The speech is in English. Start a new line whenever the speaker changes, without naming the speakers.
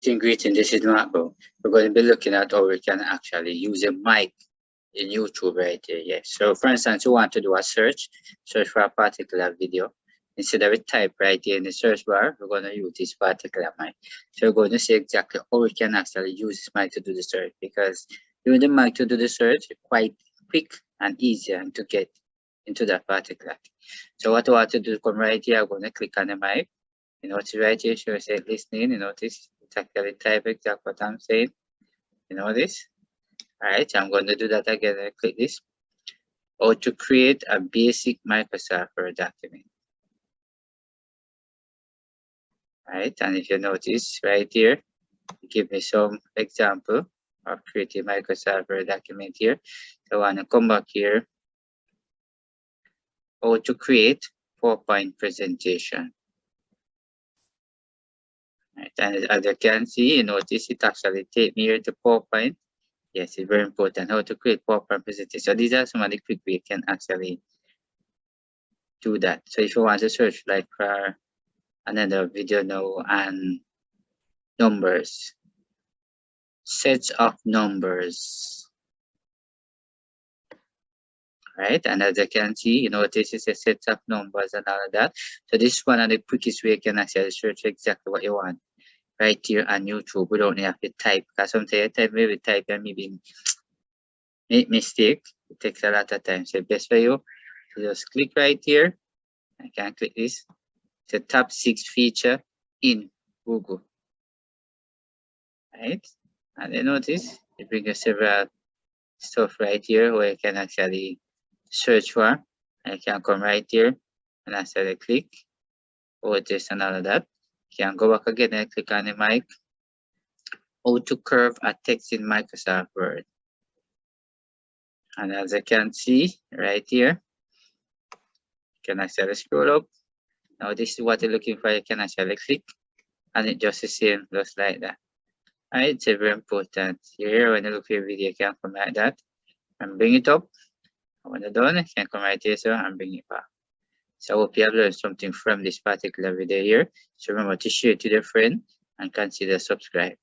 Greeting, this is Marco. We're going to be looking at how we can actually use a mic in YouTube right here. Yes. So for instance, you want to do a search for a particular video. Instead of a type right here in the search bar, we're going to use this particular mic. So we're going to see exactly how we can actually use this mic to do the search, because using the mic to do the search is quite quick and easier to get into that particular thing. So what I want to do, come right here, I'm going to click on the mic. You notice right here, so I say listening, you notice it's actually type exactly what I'm saying. You know this? Alright, I'm going to do that again. I click this. Or to create a basic Microsoft Word document. Right, and if you notice right here, give me some example of creating Microsoft Word document here. So I want to come back here. Or to create PowerPoint presentation. Right, and as you can see, you notice it actually take me here to PowerPoint. Yes, it's very important how to create PowerPoint presentation. So these are some of the quick ways you can actually do that. So if you want to search like for another video now and numbers, sets of numbers, right? And as you can see, you know, this is a set of numbers and all of that. So this is one of the quickest way you can actually search exactly what you want right here on YouTube. We don't have to type, because sometimes maybe type and maybe make mistake. It takes a lot of time. So best for you, just click right here. I can click this. It's the top 6 feature in Google. Right? And you notice it brings you several stuff right here where you can actually search for. I can come right here and actually click over this and all of that. You can go back again and click on the mic. How to curve a text in Microsoft Word. And as I can see right here, you can actually scroll up. Now this is what you're looking for. You can actually click and it just the same, just like that. Alright, it's very important. Here when you look for your video, you can come like that and bring it up. When you're done, you can come right here so and bring it back. So I hope you have learned something from this particular video here. So remember to share it to your friend and consider subscribe.